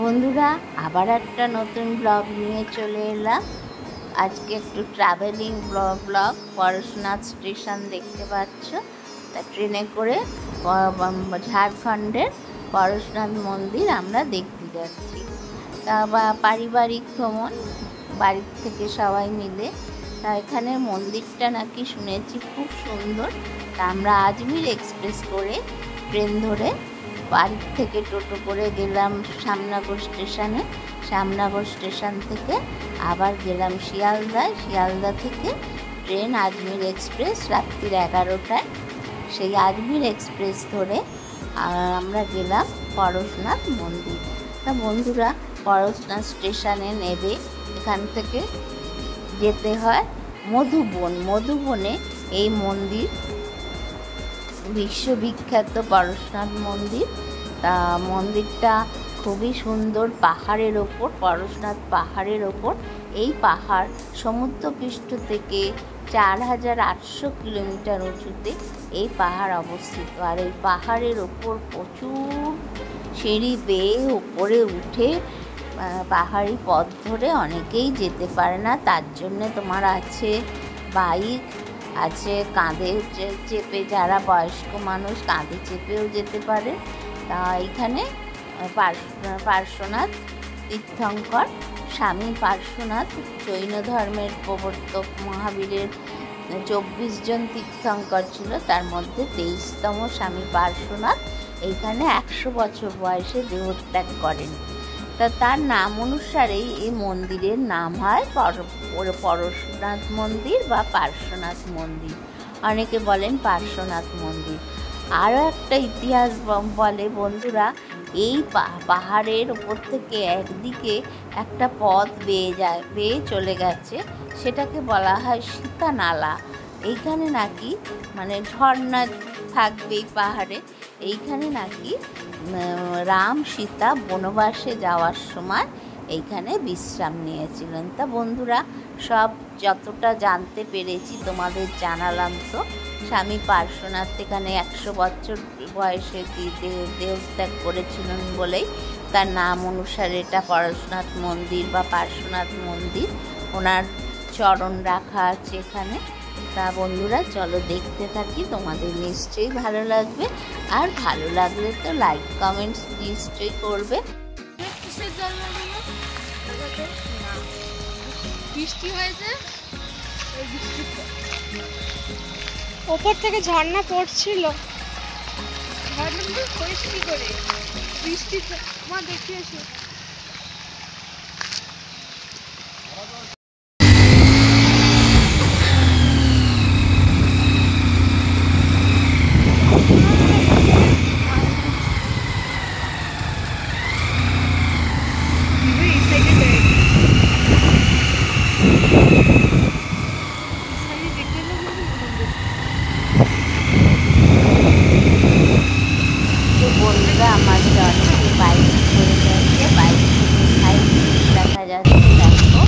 বন্ধুরা আবার একটা নতুন ব্লগ নিয়ে চলে এলাম। আজকে একটু ট্রাভেলিং ব্লগ। পরশুনাথ স্টেশন দেখতে পাচ্ছ, তা ট্রেনে করে ঝাড়খণ্ডের পরশুনাথ মন্দির আমরা দেখতে যাচ্ছি। তা পারিবারিক ভ্রমণ, বাড়ির থেকে সবাই মিলে। তা এখানের মন্দিরটা নাকি শুনেছি খুব সুন্দর। তা আমরা আজমির এক্সপ্রেস করে ট্রেন ধরে বাড়ির থেকে টোটো করে গেলাম শ্যামনগর স্টেশনে। শ্যামনগর স্টেশন থেকে আবার গেলাম শিয়ালদা থেকে ট্রেন আজমির এক্সপ্রেস রাত্রির 11টায়। সেই আজমির এক্সপ্রেস ধরে আমরা গেলাম পরশুনাথ মন্দির। তা বন্ধুরা, পরশুনাথ স্টেশনে নেবে এখান থেকে যেতে হয় মধুবনে। এই মন্দির বিশ্ববিখ্যাত পরশুনাথ মন্দির। তা মন্দিরটা খুবই সুন্দর, পাহাড়ের ওপর, পরশুনাথ পাহাড়ের ওপর। এই পাহাড় সমুদ্রপৃষ্ঠ থেকে 4800 কিলোমিটার উঁচুতে এই পাহাড় অবস্থিত। আর এই পাহাড়ের ওপর প্রচুর সিঁড়ি বেয়ে উপরে উঠে পাহাড়ি পথ ধরে অনেকেই যেতে পারে না, তার জন্যে তোমার আছে বাইক, আছে কাঁধে চেপে, যারা বয়স্ক মানুষ কাঁধে চেপেও যেতে পারে। তা এখানে পার্শ্বনাথ তীর্থঙ্কর স্বামী পার্শ্বনাথ, জৈন ধর্মের প্রবর্তক মহাবীরের 24 জন তীর্থঙ্কর ছিল, তার মধ্যে 23তম স্বামী পার্শ্বনাথ এইখানে 100 বছর বয়সে দেহত্যাগ করেন। তা তার নাম অনুসারেই এই মন্দিরের নাম হয় পরশুনাথ মন্দির বা পার্শ্বনাথ মন্দির, অনেকে বলেন পার্শ্বনাথ মন্দির। আরও একটা ইতিহাস বলে এই পাহাড়ের ওপর থেকে একদিকে একটা পথ বেয়ে চলে গেছে, সেটাকে বলা হয় সীতা নালা। এইখানে নাকি ঝর্ণা থাকবে এই পাহাড়ে। এইখানে নাকি রাম সীতা বনবাসে যাওয়ার সময় এইখানে বিশ্রাম নিয়েছিলেন। তা বন্ধুরা, সব যতটা জানতে পেরেছি তোমাদের জানালাম। তো স্বামী পার্শ্বনাথ এখানে 100 বছর বয়সে দেহত্যাগ করেছিলেন বলেই তার নাম অনুসারে এটা পরশুনাথ মন্দির বা পার্শ্বনাথ মন্দির। ওনার চরণ রাখা আছে এখানে। তা বন্ধুরা চলো দেখতে থাকি, তোমাদের নিশ্চয়ই ভালো লাগবে। আর ভালো লাগলে তো লাইক কমেন্টস নিশ্চয়ই করবে। বৃষ্টি হয়েছে, ওপর থেকে ঝর্ণা পড়ছিল। ঝর্ণা হয়েছে কি করে? বৃষ্টি মা দেখে এসো। আমাদের অনেকে বাইক করে যাচ্ছে, বাইক দেখা যাচ্ছে। দেখো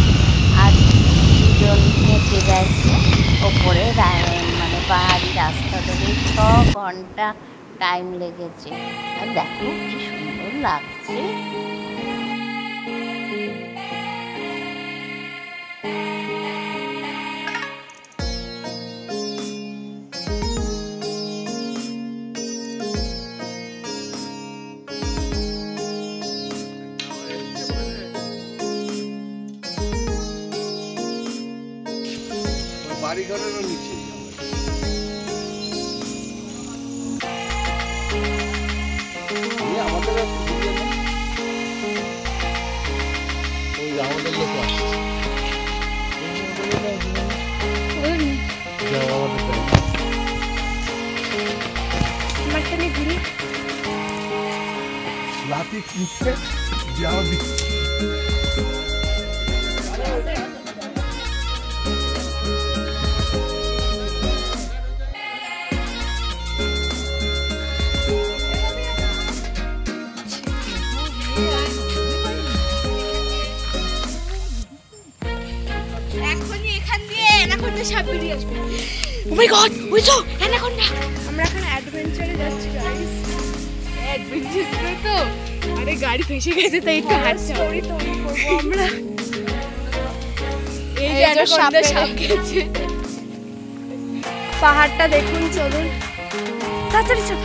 আর 2জন হেঁটে যাচ্ছে ওপরে, পাহাড়ি রাস্তা ধরে 6 ঘন্টা টাইম লেগেছে। আর দেখো কি সুন্দর লাগছে। বাড়িঘরেরও নিচে আমাদের লোক আছে। লাঠি কুটতে যাওয়া দিচ্ছে। এখনই এখান দিয়ে অ্যানাকোন্ডা সাপ বেরিয়ে আসবে। ও মাই গড, বুঝছো অ্যানাকোন্ডা। আমরা এখন অ্যাডভেঞ্চারে যাচ্ছি গাইস। অ্যাডভেঞ্চার তো আরে গাড়ি ফেসে গেছে তাই একটু হাঁটতে হবে তৈরি করবো আমরা। এই যে সাপ খেয়েছে। পাহাড়টা দেখুন, চলুন তাড়াতাড়ি চল।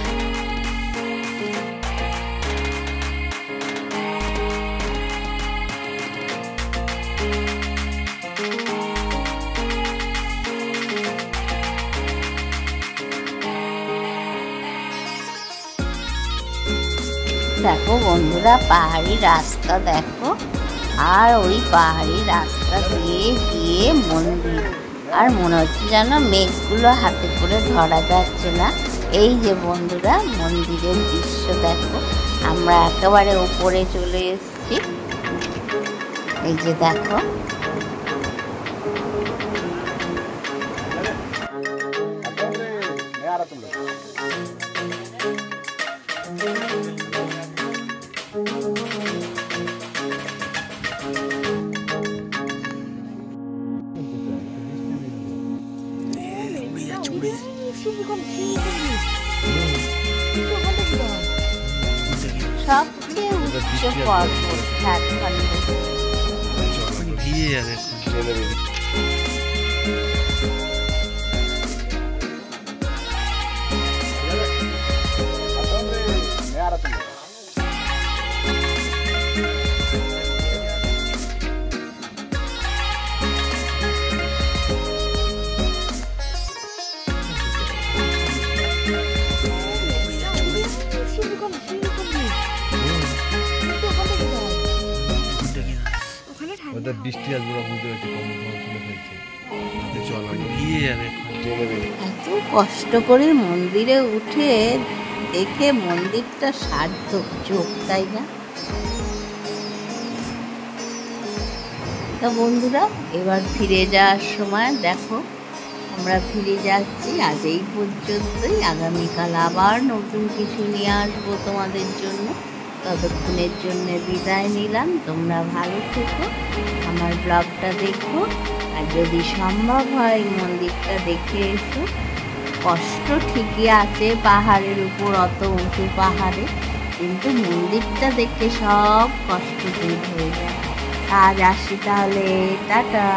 দেখো বন্ধুরা, পাহাড়ি রাস্তা দেখো, আর ওই পাহাড়ি রাস্তা দিয়ে গিয়ে মন্দির, আর মনে হচ্ছে যেন মেঘগুলো হাতে করে ধরা যাচ্ছে না। এই যে বন্ধুরা মন্দিরের দৃশ্য দেখো, আমরা একেবারে উপরে চলে এসেছি। এই যে দেখো, সবচেয়ে উচ্চ পর্বত ঝাড়খণ্ডে। বৃষ্টি আসবে বুঝতে পারছি, এত কষ্ট করে মন্দিরে উঠে দেখে মন্দিরটা সার্থক চোখ, তাই না? তা বন্ধুরা, এবার ফিরে যাওয়ার সময় দেখো আমরা ফিরে যাচ্ছি। আজ এই পর্যন্তই, আগামীকাল আবার নতুন কিছু নিয়ে আসবো তোমাদের জন্য। ততক্ষণের জন্য বিদায় নিলাম। তোমরা ভালো থেকো, আমার ব্লগটা দেখো, আর যদি সম্ভব হয় মন্দিরটা দেখে এসো। কষ্ট ঠিকই আছে পাহাড়ের উপর, অত উঁচু পাহাড়ে, কিন্তু মন্দিরটা দেখে সব কষ্ট দূর হয়ে যায়। আজ আসি তাহলে, টাটা।